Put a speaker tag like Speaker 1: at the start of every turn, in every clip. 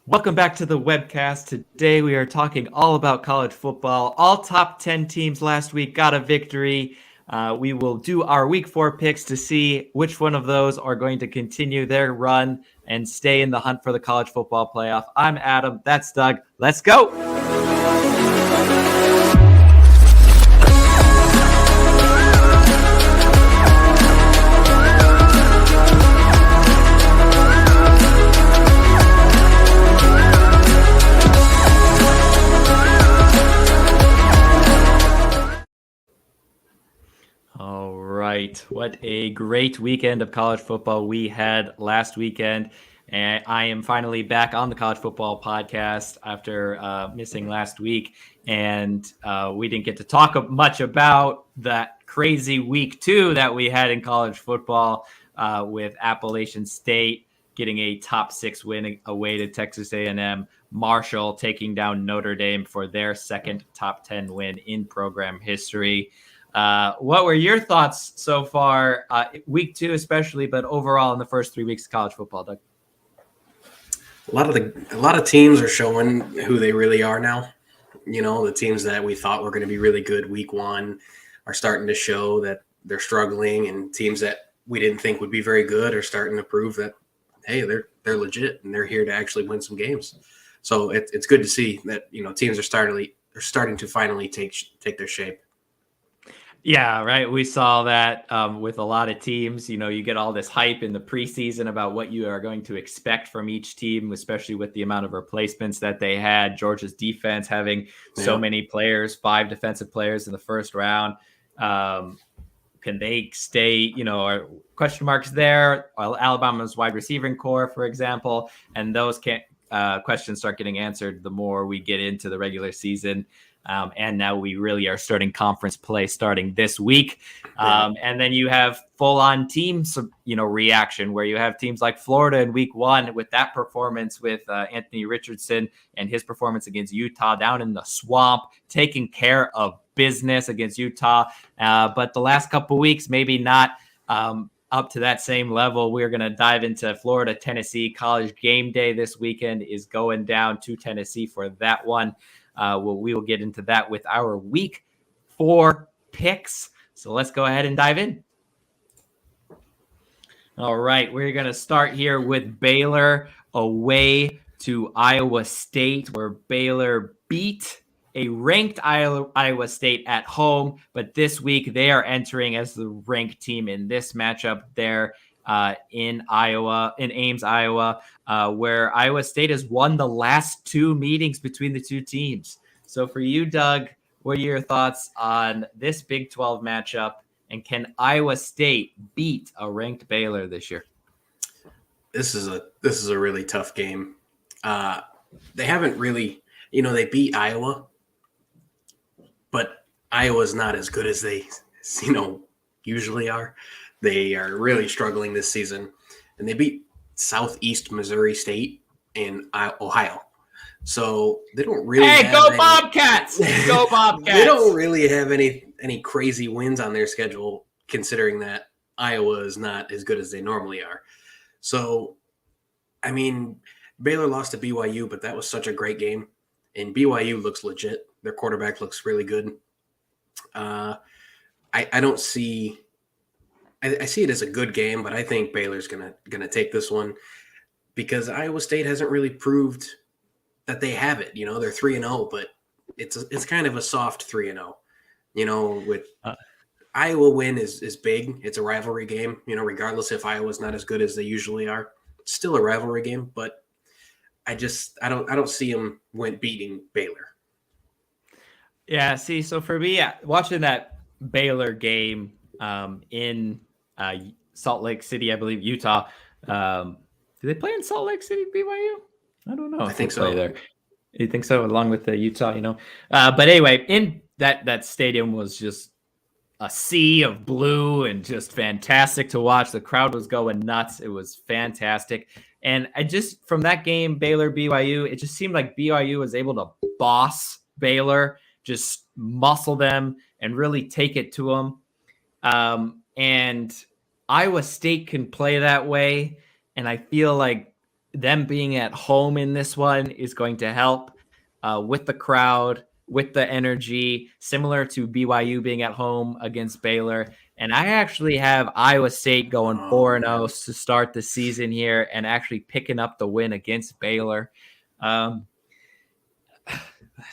Speaker 1: Welcome back to the webcast. Today we are talking all about college football. All top 10 teams last week got a victory. We will do our week 4 picks to see which one of those are going to continue their run and stay in the hunt for the college football playoff. I'm Adam. That's Doug. Let's go. All right. What a great weekend of college football we had last weekend. And I am finally back on the college football podcast after missing last week. And we didn't get to talk much about that crazy week 2 that we had in college football with Appalachian State getting a top 6 win away to Texas A&M. Marshall taking down Notre Dame for their second top 10 win in program history. What were your thoughts so far, week 2 especially, but overall in the first 3 weeks of college football, Doug?
Speaker 2: A lot of teams are showing who they really are now. You know, the teams that we thought were going to be really good week 1 are starting to show that they're struggling, and teams that we didn't think would be very good are starting to prove that, hey, they're legit and they're here to actually win some games. So it's good to see that, you know, teams are starting to finally take their shape.
Speaker 1: Yeah, right. We saw that with a lot of teams. You know, you get all this hype in the preseason about what you are going to expect from each team, especially with the amount of replacements that they had. Georgia's defense having so many players, 5 defensive players in the first round. Can they stay, you know, are question marks there? Alabama's wide receiving core, for example, and those questions start getting answered the more we get into the regular season. And now we really are starting conference play starting this week. And then you have full-on teams, you know, reaction where you have teams like Florida in week 1 with that performance with Anthony Richardson and his performance against Utah down in the swamp, taking care of business against Utah. But the last couple of weeks, maybe not up to that same level. We're going to dive into Florida, Tennessee. College game day this weekend is going down to Tennessee for that one. We will get into that with our week 4 picks. So let's go ahead and dive in. All right, we're going to start here with Baylor away to Iowa State, where Baylor beat a ranked Iowa State at home. But this week they are entering as the ranked team in this matchup there in Ames, Iowa, where Iowa State has won the last 2 meetings between the 2 teams. So for you, Doug, what are your thoughts on this Big 12 matchup? And can Iowa State beat a ranked Baylor this year?
Speaker 2: This is a really tough game. They haven't really, you know, they beat Iowa, but Iowa's not as good as they, you know, usually are. They are really struggling this season, and they beat Southeast Missouri State and Ohio. So they don't really
Speaker 1: Bobcats! Go Bobcats!
Speaker 2: They don't really have any crazy wins on their schedule, considering that Iowa is not as good as they normally are. So, I mean, Baylor lost to BYU, but that was such a great game, and BYU looks legit. Their quarterback looks really good. I don't see. I see it as a good game, but I think Baylor's gonna take this one because Iowa State hasn't really proved that they have it. You know, they're 3-0, but it's kind of a soft 3-0. You know, with Iowa win is big. It's a rivalry game. You know, regardless if Iowa's not as good as they usually are, it's still a rivalry game. But I don't see them beating Baylor.
Speaker 1: Yeah. See, so for me, watching that Baylor game in Salt Lake City, I believe, Utah. Do they play in Salt Lake City, BYU? I don't know.
Speaker 2: I think so.
Speaker 1: There. You think so? Along with the Utah, you know. But anyway, in that stadium was just a sea of blue and just fantastic to watch. The crowd was going nuts. It was fantastic. And I just, from that game, Baylor, BYU, it just seemed like BYU was able to boss Baylor, just muscle them and really take it to them. And Iowa State can play that way. And I feel like them being at home in this one is going to help with the crowd, with the energy, similar to BYU being at home against Baylor. And I actually have Iowa State going 4-0 to start the season here and actually picking up the win against Baylor.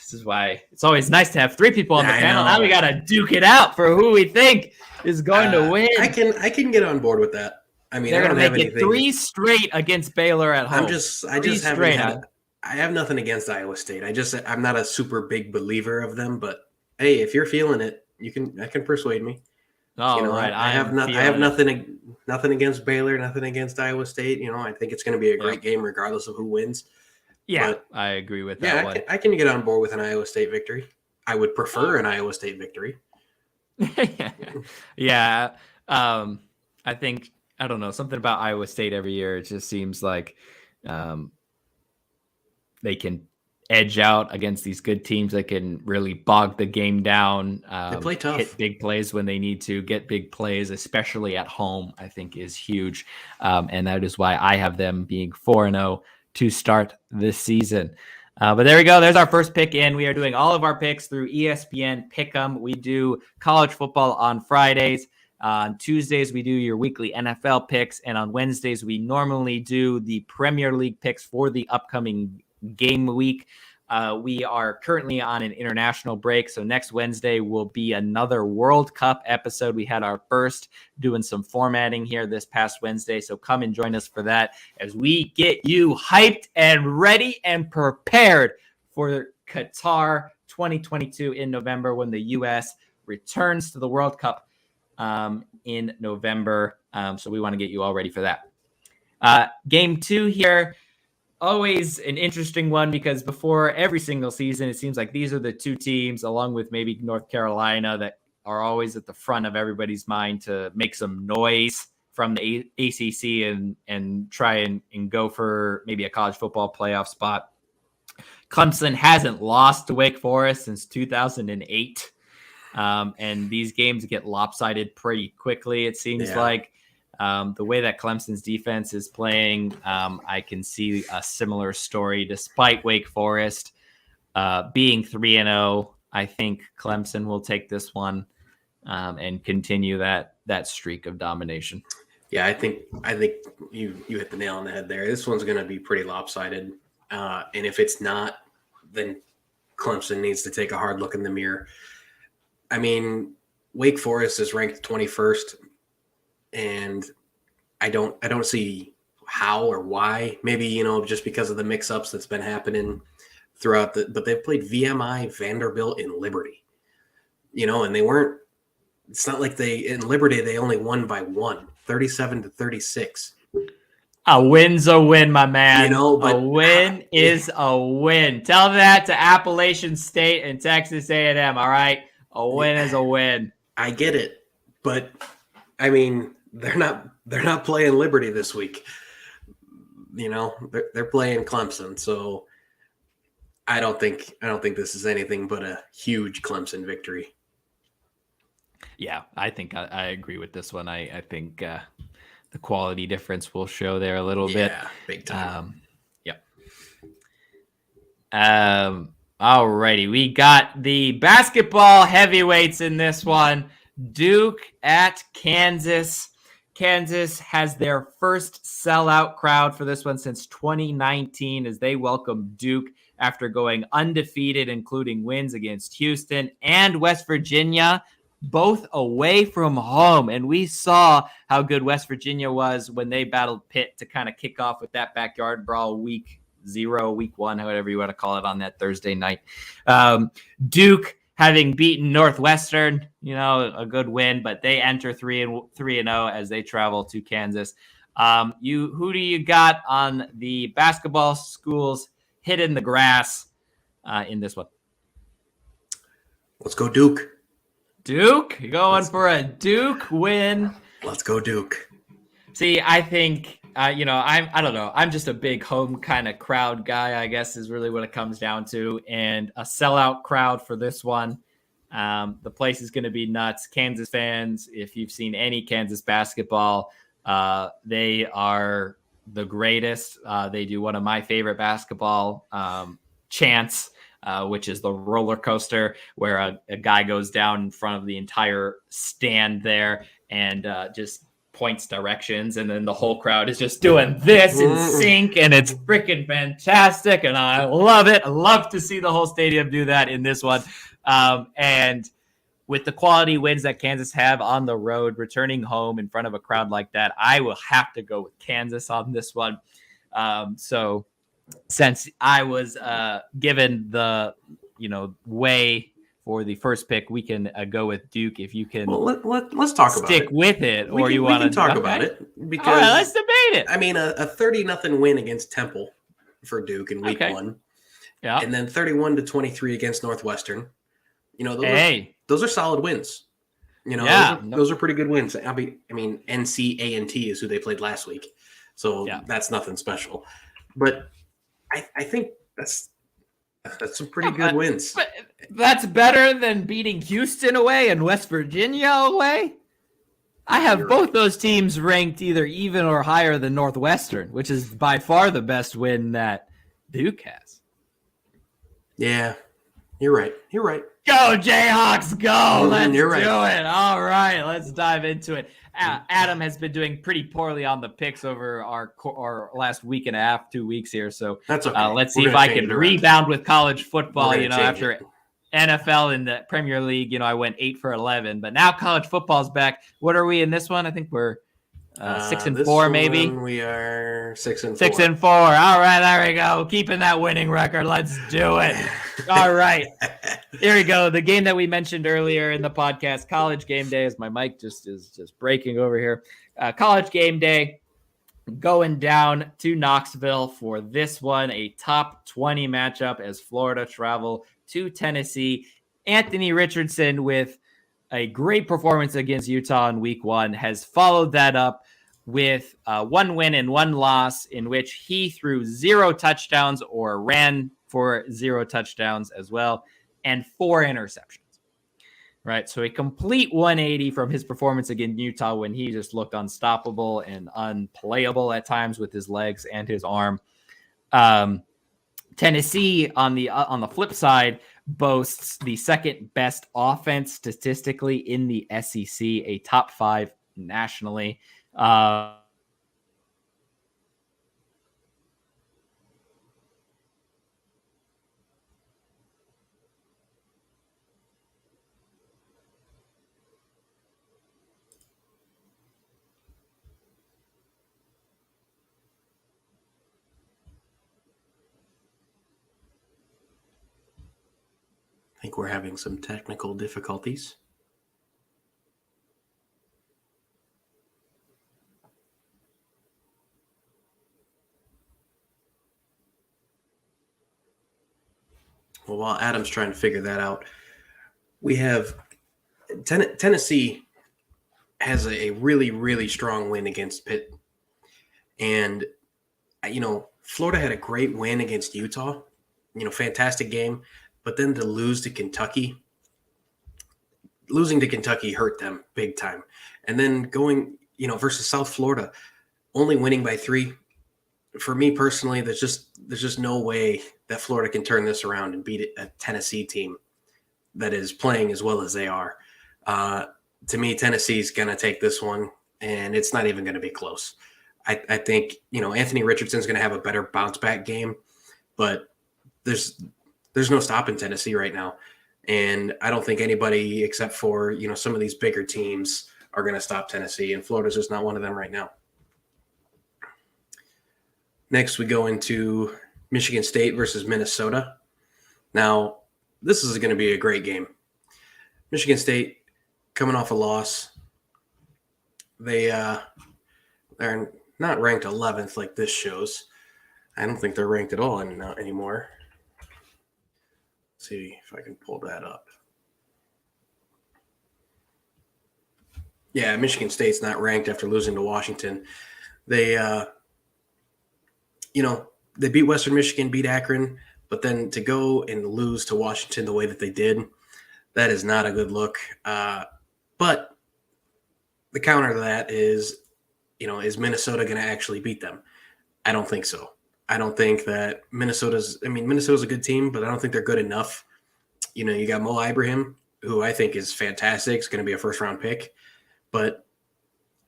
Speaker 1: This is why it's always nice to have three people on the panel. Now we got to duke it out for who we think is going to win.
Speaker 2: I can get on board with that. I mean,
Speaker 1: they're
Speaker 2: going to
Speaker 1: make it 3 straight against Baylor at home.
Speaker 2: I have nothing against Iowa State. I'm not a super big believer of them, but hey, if you're feeling it, I can persuade me.
Speaker 1: Right.
Speaker 2: I have nothing against Baylor, nothing against Iowa State. I think it's going to be a great game regardless of who wins.
Speaker 1: Yeah, but, I agree with that one.
Speaker 2: I can get on board with an Iowa State victory. I would prefer an Iowa State victory.
Speaker 1: Yeah. I think, I don't know, something about Iowa State every year. It just seems like they can edge out against these good teams that can really bog the game down.
Speaker 2: They play tough.
Speaker 1: Hit big plays when they need to, get big plays, especially at home, I think is huge. And that is why I have them being 4-0 to start this season. But there we go. There's our first pick in. We are doing all of our picks through ESPN Pick'em. We do college football on Fridays. On Tuesdays, we do your weekly NFL picks. And on Wednesdays, we normally do the Premier League picks for the upcoming game week. We are currently on an international break. So next Wednesday will be another World Cup episode. We had our first doing some formatting here this past Wednesday. So come and join us for that as we get you hyped and ready and prepared for Qatar 2022 in November when the U.S. returns to the World Cup in November. So we want to get you all ready for that. Game 2 here. Always an interesting one because before every single season, it seems like these are the two teams, along with maybe North Carolina, that are always at the front of everybody's mind to make some noise from the ACC and try and go for maybe a college football playoff spot. Clemson hasn't lost to Wake Forest since 2008. And these games get lopsided pretty quickly, it seems like. The way that Clemson's defense is playing, I can see a similar story. Despite Wake Forest being 3-0, I think Clemson will take this one and continue that streak of domination.
Speaker 2: Yeah, I think you hit the nail on the head there. This one's going to be pretty lopsided, and if it's not, then Clemson needs to take a hard look in the mirror. I mean, Wake Forest is ranked 21st. And I don't see how or why. Maybe, just because of the mix-ups that's been happening throughout but they've played VMI, Vanderbilt, and Liberty. And they weren't. It's not like in Liberty they only won by 37-36.
Speaker 1: A win's a win, my man.
Speaker 2: But
Speaker 1: a win is a win. Tell that to Appalachian State and Texas A&M. All right, a win is a win.
Speaker 2: I get it, but I mean. They're not playing Liberty this week. They're playing Clemson. So I don't think this is anything but a huge Clemson victory.
Speaker 1: Yeah, I think I agree with this one. I think the quality difference will show there a little bit.
Speaker 2: Yeah, big time.
Speaker 1: All righty. We got the basketball heavyweights in this one. Duke at Kansas. Kansas has their first sellout crowd for this one since 2019 as they welcome Duke after going undefeated, including wins against Houston and West Virginia, both away from home. And we saw how good West Virginia was when they battled Pitt to kind of kick off with that backyard brawl week 0, week 1, however you want to call it, on that Thursday night. Duke having beaten Northwestern, a good win, but they enter 3-0 as they travel to Kansas. Who do you got on the basketball schools hitting the grass in this one?
Speaker 2: Let's go Duke.
Speaker 1: Duke? You're going for a Duke win.
Speaker 2: Let's go Duke.
Speaker 1: See, I think, I don't know. I'm just a big home kind of crowd guy, I guess, is really what it comes down to. And a sellout crowd for this one. The place is going to be nuts. Kansas fans, if you've seen any Kansas basketball, they are the greatest. They do one of my favorite basketball chants, which is the roller coaster, where a guy goes down in front of the entire stand there and just points directions, and then the whole crowd is just doing this in sync, and it's freaking fantastic, and I love it. I love to see the whole stadium do that in this one. And with the quality wins that Kansas have on the road, returning home in front of a crowd like that, I will have to go with Kansas on this one. So since I was given the way for the first pick, we can go with Duke. If you can,
Speaker 2: let's talk about it.
Speaker 1: Stick with it, or you want to
Speaker 2: talk about it, because
Speaker 1: all right, let's debate it.
Speaker 2: I mean, a 30-0 win against Temple for Duke in week 1, and then 31-23 against Northwestern. Those are solid wins. Those are pretty good wins. I mean, NC-A&T is who they played last week, so that's nothing special. But I think that's some pretty good wins.
Speaker 1: But that's better than beating Houston away and West Virginia away. I have both those teams ranked either even or higher than Northwestern, which is by far the best win that Duke has.
Speaker 2: Yeah, you're right.
Speaker 1: Go Jayhawks, go! Let's do it. All right, let's dive into it. Adam has been doing pretty poorly on the picks over our last week and a half, 2 weeks here. So
Speaker 2: that's okay.
Speaker 1: Let's see if I can rebound with college football. After NFL in the Premier League, I went 8 for 11, but now college football's back. What are we in this one? I think we're 6-4, maybe.
Speaker 2: We are 6-4.
Speaker 1: 6-4. All right, there we go. Keeping that winning record. Let's do it. All right. Here we go. The game that we mentioned earlier in the podcast, College Game Day, as my mic is just breaking over here. College Game Day going down to Knoxville for this one, a top 20 matchup as Florida travel to Tennessee. Anthony Richardson, with a great performance against Utah in week 1, has followed that up with 1 win and 1 loss, in which he threw 0 touchdowns or ran for 0 touchdowns as well, and 4 interceptions. Right, so a complete 180 from his performance against Utah, when he just looked unstoppable and unplayable at times with his legs and his arm. Tennessee, on the flip side, boasts the second best offense statistically in the SEC, a top 5 nationally.
Speaker 2: I think we're having some technical difficulties. Well, while Adam's trying to figure that out, we have Tennessee has a really, really strong win against Pitt. And, Florida had a great win against Utah, fantastic game. But then to lose to Kentucky, losing to Kentucky hurt them big time. And then going, versus South Florida, only winning by 3. For me personally, there's just no way that Florida can turn this around and beat a Tennessee team that is playing as well as they are. To me, Tennessee's going to take this one, and it's not even going to be close. I think, Anthony Richardson's going to have a better bounce back game, but there's no stopping Tennessee right now. And I don't think anybody except for, some of these bigger teams are going to stop Tennessee, and Florida's just not one of them right now. Next, we go into Michigan State versus Minnesota. Now, this is going to be a great game. Michigan State coming off a loss. They're not ranked 11th like this shows. I don't think they're ranked at all anymore. Let's see if I can pull that up. Yeah, Michigan State's not ranked after losing to Washington. They beat Western Michigan, beat Akron, but then to go and lose to Washington the way that they did, that is not a good look. But the counter to that is, is Minnesota going to actually beat them? I don't think so. I don't think that Minnesota's a good team, but I don't think they're good enough. You got Mo Ibrahim, who I think is fantastic. It's going to be a first round pick, but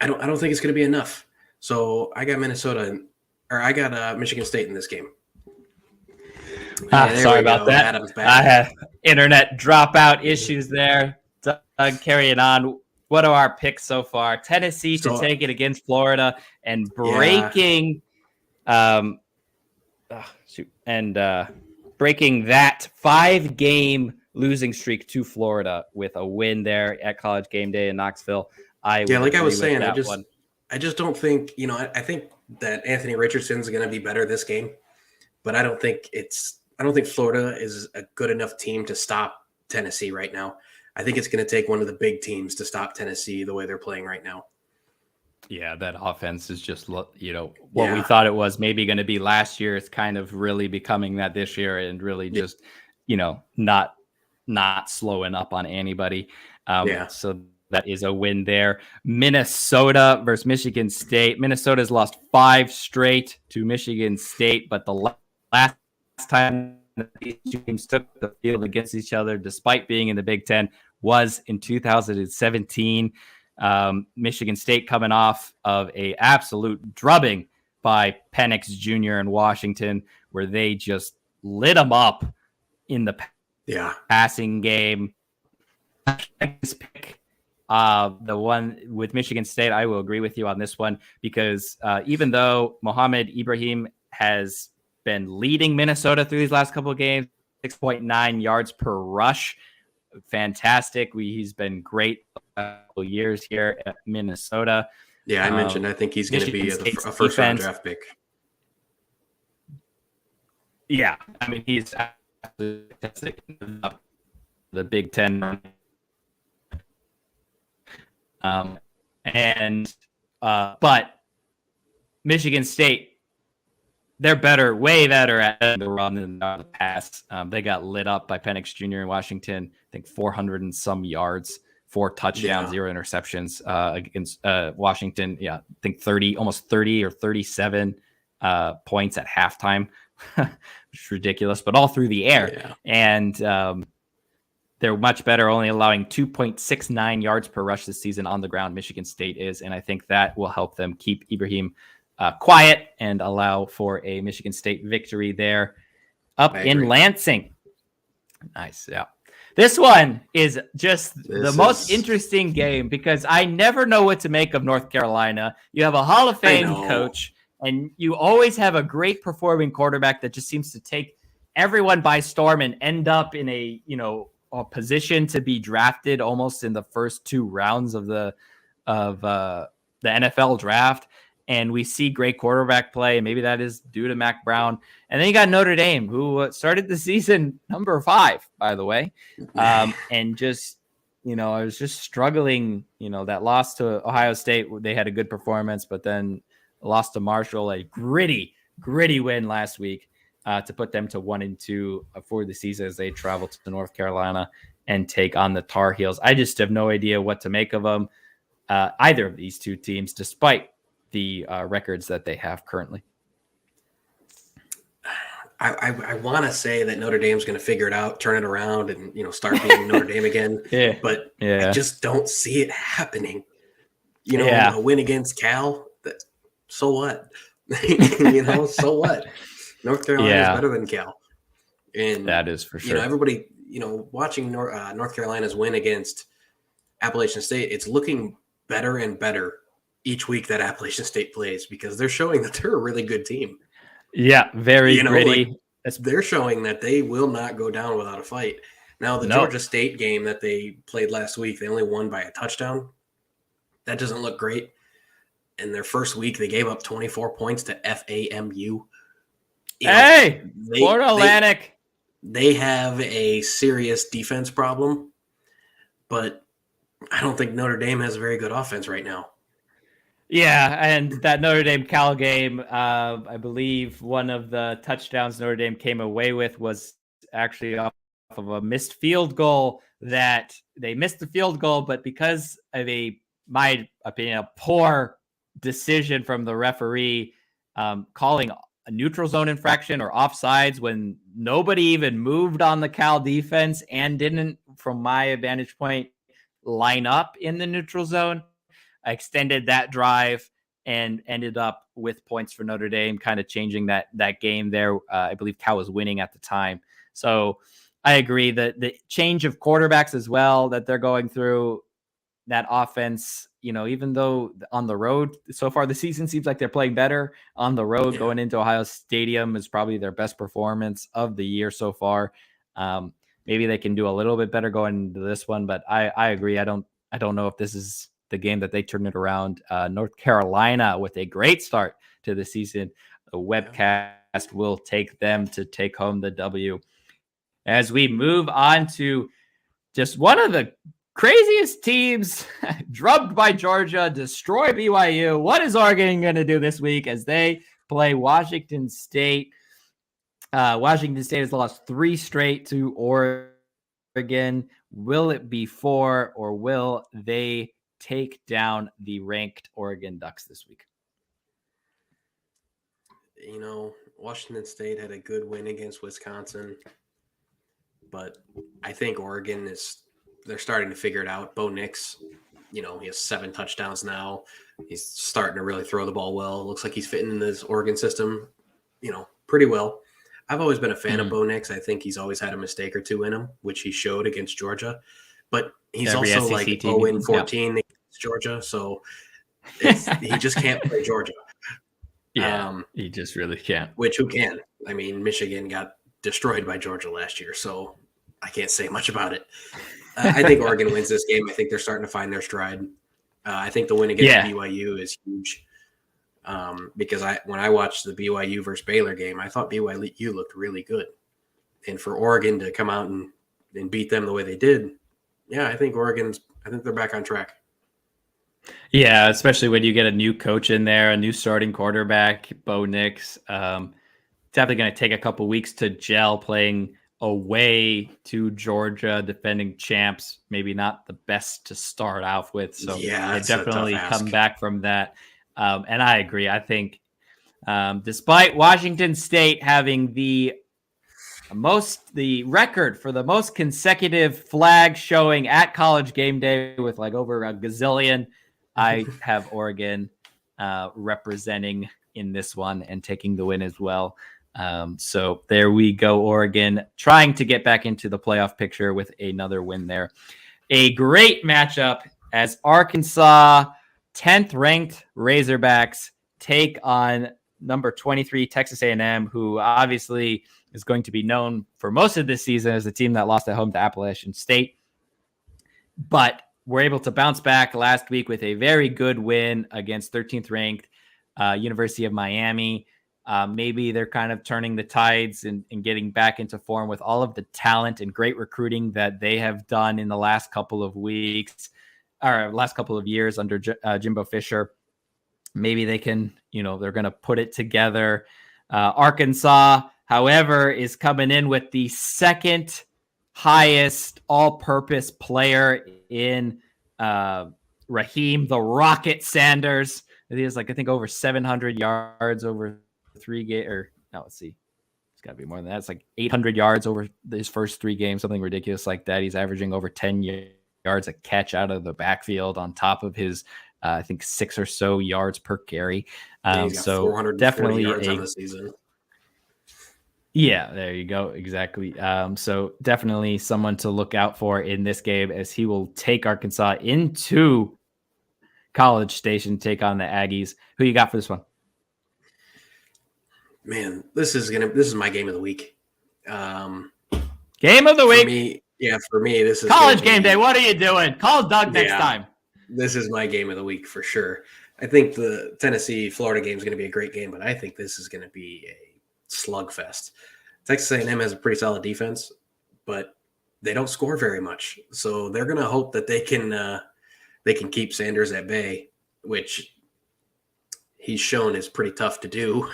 Speaker 2: I don't think it's going to be enough. So I got Michigan State in this game.
Speaker 1: Sorry about that. Adam's back. I have internet dropout issues there. Doug, carrying on. What are our picks so far? Tennessee to take it against Florida and breaking, breaking that 5-game losing streak to Florida with a win there at College Game Day in Knoxville. I was saying,
Speaker 2: I just don't think, I think that Anthony Richardson's going to be better this game, but I don't think Florida is a good enough team to stop Tennessee right now. I think it's going to take one of the big teams to stop Tennessee the way they're playing right now.
Speaker 1: Yeah, that offense is just, what we thought it was maybe going to be last year. It's kind of really becoming that this year and really just, not slowing up on anybody. So that is a win there. Minnesota versus Michigan State. Minnesota's lost 5 straight to Michigan State, but the last time these two teams took the field against each other, despite being in the Big Ten, was in 2017. Michigan State coming off of a absolute drubbing by Penix Jr. in Washington, where they just lit them up in the passing game. The one with Michigan State, I will agree with you on this one, because even though Mohamed Ibrahim has been leading Minnesota through these last couple of games, 6.9 yards per rush, fantastic. He's been great years here at Minnesota.
Speaker 2: Yeah, I mentioned I think he's going to be a first-round draft pick.
Speaker 1: Yeah, he's absolutely fantastic. The Big Ten. But Michigan State, they're way better at the run than the pass. They got lit up by Penix Jr. in Washington. I think 400 and some yards, 4 touchdowns, 0 interceptions against Washington. Yeah, I think almost 30 or 37 points at halftime, which is ridiculous, but all through the air. Yeah. And they're much better, only allowing 2.69 yards per rush this season on the ground. Michigan State is, and I think that will help them keep Ibrahim quiet and allow for a Michigan State victory there. Up in Lansing. Nice, yeah. This one is just the most interesting game because I never know what to make of North Carolina. You have a Hall of Fame coach, and you always have a great performing quarterback that just seems to take everyone by storm and end up in a position to be drafted almost in the first 2 rounds of the NFL draft. And we see great quarterback play. Maybe that is due to Mac Brown. And then you got Notre Dame, who started the season number 5, by the way. And just, I was just struggling, that loss to Ohio State. They had a good performance, but then lost to Marshall, a gritty win last week to put them to 1-2 for the season as they travel to North Carolina and take on the Tar Heels. I just have no idea what to make of them, either of these two teams, despite the records that they have currently.
Speaker 2: I want to say that Notre Dame's going to figure it out, turn it around, and start being Notre Dame again. But I just don't see it happening. A win against Cal. So what? So what? North Carolina is better than Cal, and
Speaker 1: that is for sure.
Speaker 2: Everybody, watching North Carolina's win against Appalachian State, it's looking better and better each week that Appalachian State plays because they're showing that they're a really good team.
Speaker 1: Yeah, very gritty.
Speaker 2: They're showing that they will not go down without a fight. Now, the Georgia State game that they played last week, they only won by a touchdown. That doesn't look great. In their first week, they gave up 24 points to FAMU.
Speaker 1: Florida Atlantic.
Speaker 2: They have a serious defense problem, but I don't think Notre Dame has a very good offense right now.
Speaker 1: Yeah, and that Notre Dame Cal game, I believe one of the touchdowns Notre Dame came away with was actually off of a missed field goal that they missed the field goal, but because of my opinion, a poor decision from the referee, calling a neutral zone infraction or offsides when nobody even moved on the Cal defense and didn't, from my vantage point, line up in the neutral zone. I extended that drive and ended up with points for Notre Dame, kind of changing that game there. I believe Cal was winning at the time. So I agree that the change of quarterbacks as well that they're going through, that offense, even though on the road so far the season seems like they're playing better on the road, going into Ohio Stadium is probably their best performance of the year so far. Maybe they can do a little bit better going into this one, but I agree. I don't know if this is the game that they turn it around. North Carolina with a great start to the season. The webcast will take them to take home the W. As we move on to just one of the craziest teams, drubbed by Georgia, destroy BYU. What is Oregon going to do this week as they play Washington State? Washington State has lost 3 straight to Oregon. Will it be 4, or will they take down the ranked Oregon Ducks this week?
Speaker 2: Washington State had a good win against Wisconsin, but I think Oregon they're starting to figure it out. Bo Nix, he has 7 touchdowns now. He's starting to really throw the ball well. Looks like he's fitting in this Oregon system, pretty well. I've always been a fan of Bo Nix. I think he's always had a mistake or two in him, which he showed against Georgia. But he's
Speaker 1: Every
Speaker 2: also
Speaker 1: SEC
Speaker 2: like
Speaker 1: team.
Speaker 2: 0-14 against Georgia, so he just can't play Georgia.
Speaker 1: Yeah, he just really can't.
Speaker 2: Which who can? I mean, Michigan got destroyed by Georgia last year, so I can't say much about it. I think Oregon wins this game. I think they're starting to find their stride. I think the win against BYU is huge. Because when I watched the BYU versus Baylor game, I thought BYU looked really good. And for Oregon to come out and beat them the way they did, I think they're back on track.
Speaker 1: Yeah, especially when you get a new coach in there, a new starting quarterback, Bo Nix. It's definitely going to take a couple weeks to gel, playing away to Georgia, defending champs. Maybe not the best to start off with. So they definitely come back from that. And I agree. I think despite Washington State having the record for the most consecutive flag showing at College Game Day with like over a gazillion, I have Oregon representing in this one and taking the win as well. So there we go. Oregon trying to get back into the playoff picture with another win there. A great matchup as Arkansas 10th ranked Razorbacks take on number 23 Texas A&M, who obviously is going to be known for most of this season as a team that lost at home to Appalachian State. But we're able to bounce back last week with a very good win against 13th ranked University of Miami. Maybe they're kind of turning the tides and getting back into form with all of the talent and great recruiting that they have done in the last couple of weeks or last couple of years under Jimbo Fisher. Maybe they can, they're going to put it together. Arkansas, however, is coming in with the second highest all-purpose player in Raheem the Rocket Sanders. He has I think over 700 yards over 3 games. Or no, let's see. It's got to be more than that. It's like 800 yards over his first 3 games, something ridiculous like that. He's averaging over 10 yards a catch out of the backfield on top of his, I think 6 or so yards per carry. So definitely
Speaker 2: yards on the season.
Speaker 1: Yeah, there you go. Exactly. So definitely someone to look out for in this game as he will take Arkansas into College Station, take on the Aggies. Who you got for this one?
Speaker 2: Man, this is my game of the week.
Speaker 1: Game of the week.
Speaker 2: For me, this is
Speaker 1: College Game Day. What are you doing? Call Doug next time.
Speaker 2: This is my game of the week for sure. I think the Tennessee-Florida game is going to be a great game, but I think this is going to be a slugfest. Texas A&M has a pretty solid defense, but they don't score very much. So they're going to hope that they can keep Sanders at bay, which he's shown is pretty tough to do.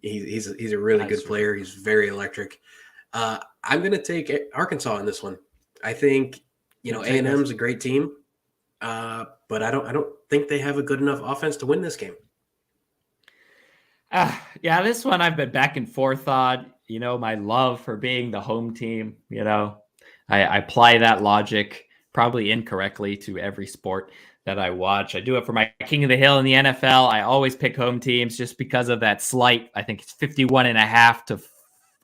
Speaker 2: He's a really good player. He's very electric. I'm going to take Arkansas in this one. I think A&M's a great team, but I don't think they have a good enough offense to win this game.
Speaker 1: Yeah, this one I've been back and forth on. My love for being the home team. I apply that logic probably incorrectly to every sport that I watch. I do it for my King of the Hill in the NFL. I always pick home teams just because of that slight, I think it's 51.5 to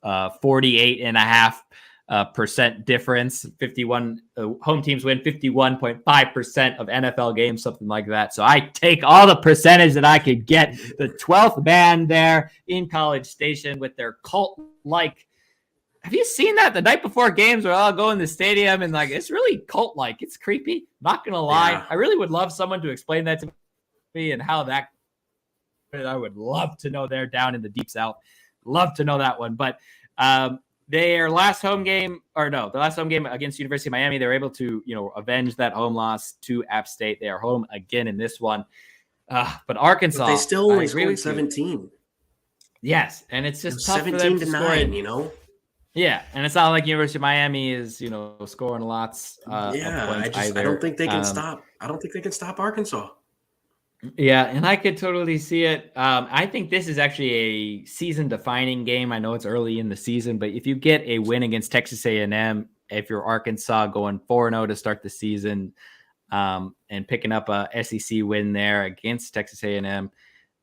Speaker 1: 48.5% difference. 51 home teams win 51.5% of NFL games, something like that. So I take all the percentage that I could get. The 12th man there in College Station with their cult-like. Have you seen that the night before games where I'll go in the stadium and it's really cult-like? It's creepy. Not going to lie.
Speaker 2: Yeah.
Speaker 1: I really would love someone to explain that to me and how that. I would love to know they're down in the deep South. Love to know that one. But their last home game against University of Miami, they were able to, avenge that home loss to App State. They are home again in this one. But Arkansas,
Speaker 2: but they still only scored 17.
Speaker 1: Yes, and it's just tough
Speaker 2: 17
Speaker 1: for them
Speaker 2: to 9,
Speaker 1: Yeah, and it's not like University of Miami is, scoring lots of points
Speaker 2: I don't think they can stop. I don't think they can stop Arkansas.
Speaker 1: Yeah, and I could totally see it. I think this is actually a season-defining game. I know it's early in the season, but if you get a win against Texas A&M, if you're Arkansas going 4-0 to start the season, and picking up a SEC win there against Texas A&M,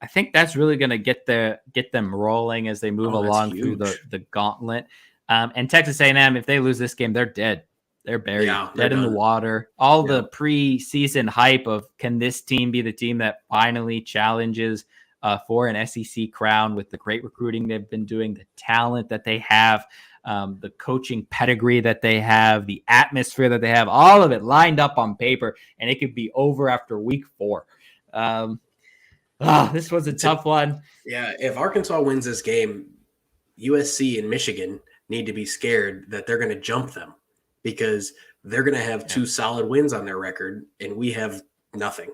Speaker 1: I think that's really going to get them rolling as they move along through the gauntlet. And Texas A&M, if they lose this game, they're dead. They're buried, dead in the water. All the preseason hype of can this team be the team that finally challenges for an SEC crown with the great recruiting they've been doing, the talent that they have, the coaching pedigree that they have, the atmosphere that they have, all of it lined up on paper, and it could be over after week 4. This was a tough one.
Speaker 2: Yeah, if Arkansas wins this game, USC and Michigan need to be scared that they're going to jump them, because they're going to have 2 solid wins on their record, and we have nothing.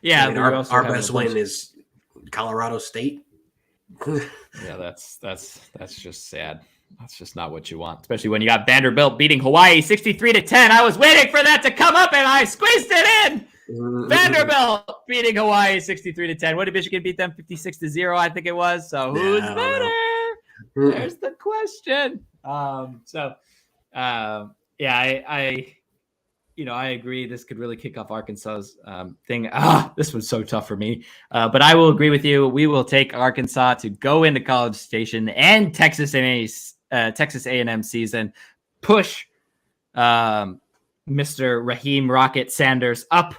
Speaker 1: Yeah,
Speaker 2: our best win is Colorado State.
Speaker 1: Yeah, that's just sad. That's just not what you want, especially when you got Vanderbilt beating Hawaii 63-10. I was waiting for that to come up, and I squeezed it in. Vanderbilt beating Hawaii 63-10. What did Michigan beat them? 56-0, I think it was. So who's better? There's the question. I agree. This could really kick off Arkansas's thing. This was so tough for me. But I will agree with you. We will take Arkansas to go into College Station and Texas A&M season. Push Mr. Raheem Rocket Sanders up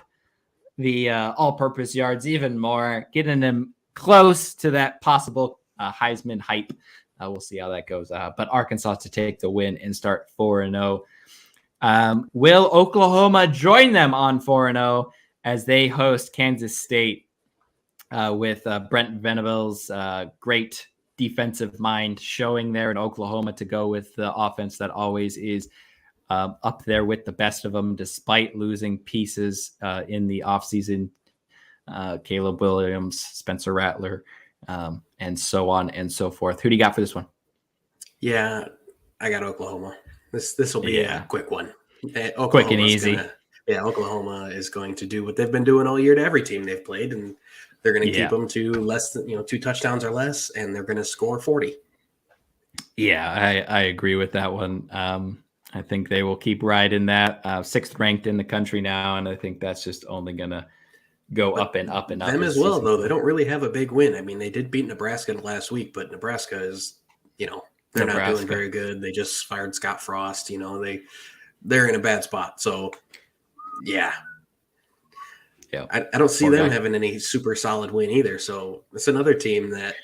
Speaker 1: the all-purpose yards even more, getting him close to that possible Heisman hype. We'll see how that goes. But Arkansas to take the win and start 4-0. Will Oklahoma join them on 4-0 as they host Kansas State with Brent Venables' great defensive mind showing there in Oklahoma to go with the offense that always is up there with the best of them, despite losing pieces in the offseason. Caleb Williams, Spencer Rattler, and so on and so forth. Who do you got for this one?
Speaker 2: Yeah, I got Oklahoma. This will be a quick one.
Speaker 1: Quick and easy.
Speaker 2: Oklahoma is going to do what they've been doing all year to every team they've played, and they're going to keep them to less than 2 touchdowns or less, and they're going to score 40.
Speaker 1: Yeah, I agree with that one. I think they will keep riding that. 6th ranked in the country now, and I think that's just only going to go up and up and up.
Speaker 2: Them as well, though. They don't really have a big win. I mean, they did beat Nebraska last week, but Nebraska is, they're not doing very good. They just fired Scott Frost. They're in a bad spot. So, yeah. I don't see them having any super solid win either. So it's another team that,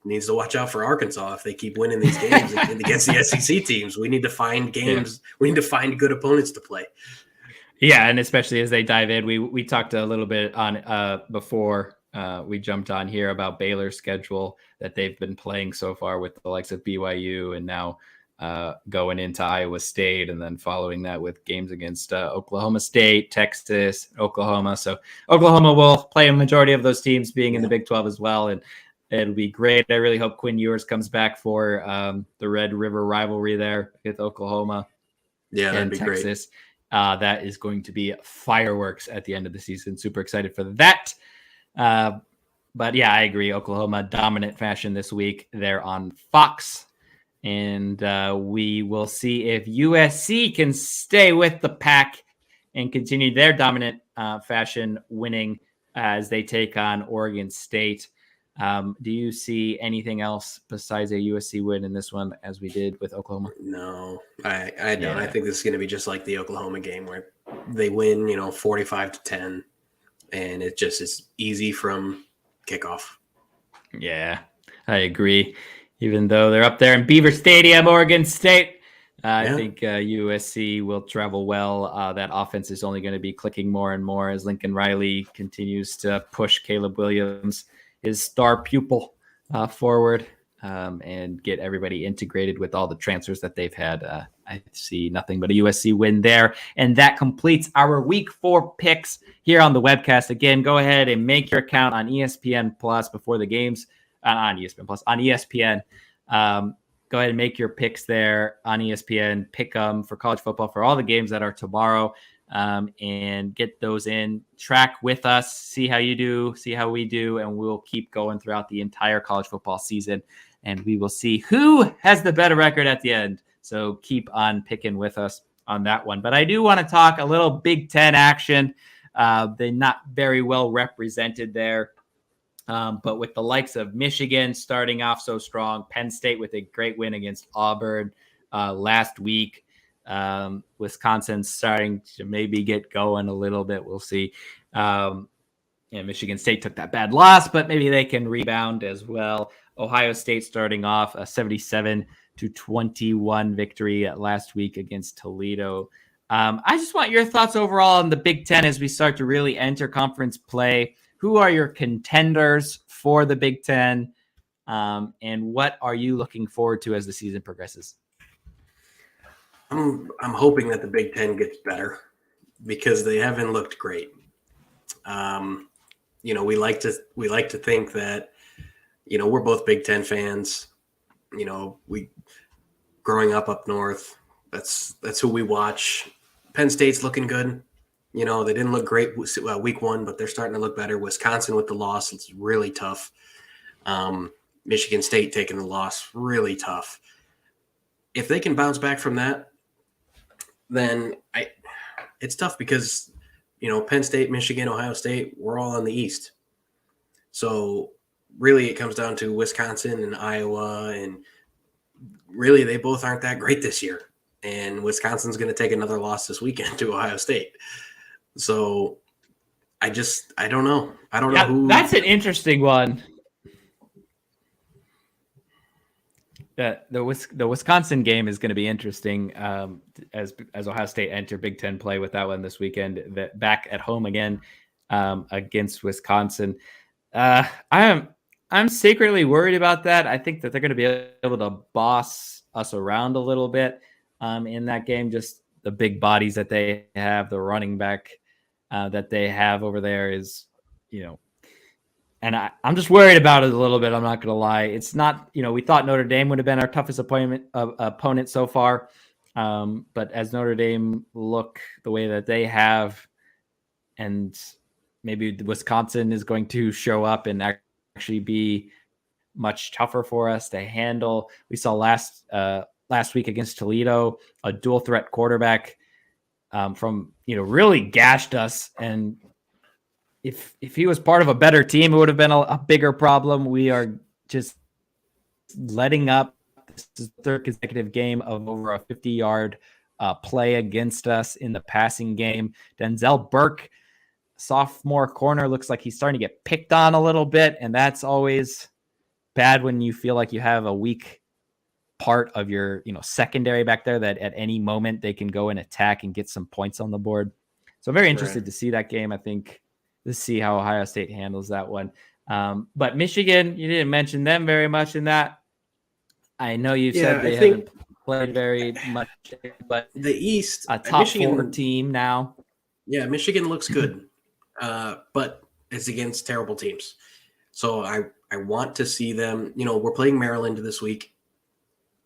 Speaker 2: needs to watch out for Arkansas if they keep winning these games against the SEC teams. We need to find games. Yeah. We need to find good opponents to play.
Speaker 1: Yeah, and especially as they dive in, we talked a little bit on before we jumped on here about Baylor's schedule that they've been playing so far with the likes of BYU and now going into Iowa State, and then following that with games against Oklahoma State, Texas, Oklahoma. So Oklahoma will play a majority of those teams being in the Big 12 as well, and it'll be great. I really hope Quinn Ewers comes back for the Red River rivalry there with Oklahoma.
Speaker 2: Yeah, that'd be
Speaker 1: Texas. Great. That is going to be fireworks at the end of the season. Super excited for that. But yeah, I agree. Oklahoma dominant fashion this week. They're on Fox, and we will see if USC can stay with the pack and continue their dominant fashion, winning as they take on Oregon State. Do you see anything else besides a USC win in this one, as we did with Oklahoma?
Speaker 2: No, I don't.
Speaker 1: Yeah.
Speaker 2: I think this is going to be just like the Oklahoma game where they win, 45-10, and it just is easy from kickoff.
Speaker 1: Yeah, I agree. Even though they're up there in Beaver Stadium, Oregon State, I think USC will travel well. That offense is only going to be clicking more and more as Lincoln Riley continues to push Caleb Williams, his star pupil, forward and get everybody integrated with all the transfers that they've had. I see nothing but a USC win there. And that completes our Week 4 picks here on the webcast. Again, go ahead and make your account on ESPN Plus before the games, on ESPN Plus, on ESPN. Go ahead and make your picks there on ESPN. Pick them for college football for all the games that are tomorrow, and get those in. Track with us, see how you do, see how we do, and we'll keep going throughout the entire college football season, and we will see who has the better record at the end. So keep on picking with us on that one. But I do want to talk a little Big Ten action. They're not very well represented there. But with the likes of Michigan starting off so strong, Penn State with a great win against Auburn last week, Wisconsin starting to maybe get going a little bit. We'll see. Michigan State took that bad loss, but maybe they can rebound as well. Ohio State starting off a 77-21 victory last week against Toledo. I just want your thoughts overall on the Big Ten as we start to really enter conference play. Who are your contenders for the Big Ten? And what are you looking forward to as the season progresses?
Speaker 2: I'm hoping that the Big Ten gets better because they haven't looked great. We like to think that, we're both Big Ten fans. We growing up north, that's who we watch. Penn State's looking good. They didn't look great week 1, but they're starting to look better. Wisconsin with the loss, it's really tough. Michigan State taking the loss, really tough. If they can bounce back from that, then it's tough because, Penn State, Michigan, Ohio State, we're all on the East. So really it comes down to Wisconsin and Iowa, and really they both aren't that great this year. And Wisconsin's going to take another loss this weekend to Ohio State. So I don't know. I don't know who.
Speaker 1: That's an interesting one. The Wisconsin game is going to be interesting as Ohio State enter Big Ten play with that one this weekend. Back at home again against Wisconsin. I'm secretly worried about that. I think that they're going to be able to boss us around a little bit in that game. Just the big bodies that they have, the running back that they have over there is, and I'm just worried about it a little bit. I'm not going to lie. It's not, we thought Notre Dame would have been our toughest opponent so far. But as Notre Dame look the way that they have, and maybe Wisconsin is going to show up and actually be much tougher for us to handle. We saw last week against Toledo, a dual threat quarterback from, really gashed us. And if he was part of a better team, it would have been a bigger problem. We are just letting up. This is the third consecutive game of over a 50-yard play against us in the passing game. Denzel Burke, sophomore corner, looks like he's starting to get picked on a little bit, and that's always bad when you feel like you have a weak part of your secondary back there that at any moment they can go and attack and get some points on the board. So very interested to see that game. I think to see how Ohio State handles that one. But Michigan, you didn't mention them very much in that. I know you said they haven't played very much, but
Speaker 2: the East,
Speaker 1: a top Michigan, 4 team now.
Speaker 2: Yeah, Michigan looks good, but it's against terrible teams. So I want to see them. We're playing Maryland this week.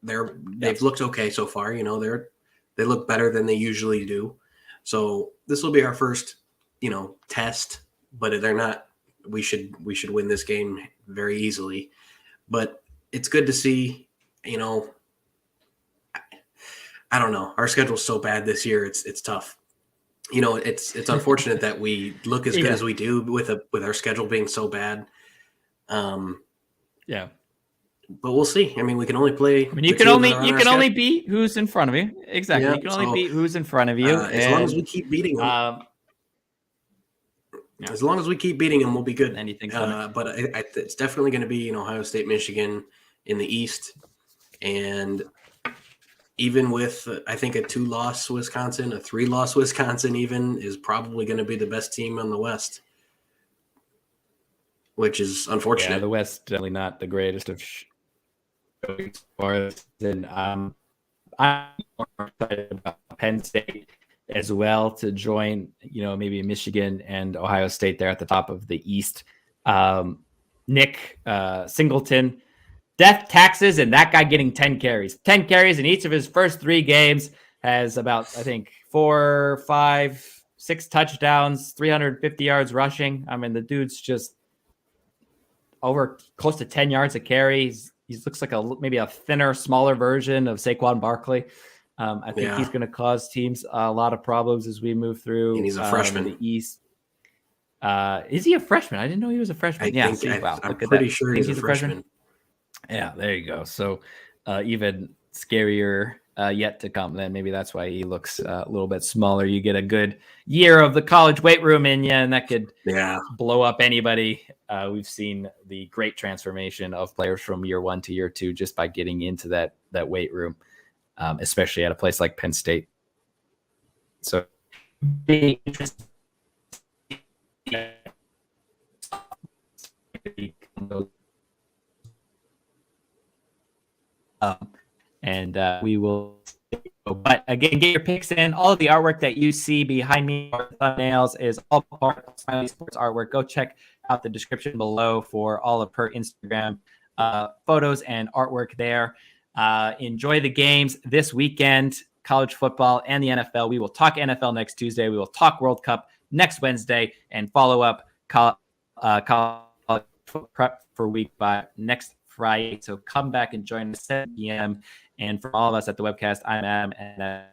Speaker 2: They've looked okay so far. They look better than they usually do. So this will be our first, test, but they're not we should win this game very easily. But it's good to see, you know, I don't know. Our schedule's so bad this year. It's tough. You know, it's unfortunate that we look as good as we do with our schedule being so bad.
Speaker 1: Yeah.
Speaker 2: But we'll see. I mean, we can only play.
Speaker 1: I mean, you can only beat who's in front of you. Exactly.
Speaker 2: Yeah,
Speaker 1: you can only beat who's in front of you.
Speaker 2: As long as we keep beating them. As long as we keep beating them, we'll be good. But it's definitely going to be, Ohio State, Michigan in the East. And even with, I think, a 2-loss Wisconsin, a 3-loss Wisconsin even is probably going to be the best team on the West, which is unfortunate.
Speaker 1: Yeah, the West definitely not the greatest of sports. And I'm more excited about Penn State as well to join, maybe Michigan and Ohio State there at the top of the East. Nick Singleton, death, taxes, and that guy getting 10 carries. 10 carries in each of his first 3 games, has about, I think, 4, 5, 6 touchdowns, 350 yards rushing. I mean, the dude's just over close to 10 yards a carry. He looks like maybe a thinner, smaller version of Saquon Barkley. I think he's going to cause teams a lot of problems as we move through.
Speaker 2: And he's a freshman.
Speaker 1: The East. Is he a freshman? I didn't know he was a freshman.
Speaker 2: I'm pretty sure he's a freshman.
Speaker 1: Yeah, there you go. So even scarier yet to come. Then maybe that's why he looks a little bit smaller. You get a good year of the college weight room in you, and that could blow up anybody. We've seen the great transformation of players from year 1 to year 2 just by getting into that weight room. Especially at a place like Penn State. So, we will. But again, get your picks in. All of the artwork that you see behind me, thumbnails, is all part of Smiley Sports Artwork. Go check out the description below for all of her Instagram photos and artwork there. Enjoy the games this weekend, college football and the NFL. We will talk NFL next Tuesday. We will talk World Cup next Wednesday and follow up college prep for week 5 next Friday. So come back and join us at 7 p.m. And for all of us at the webcast, I'm Adam, and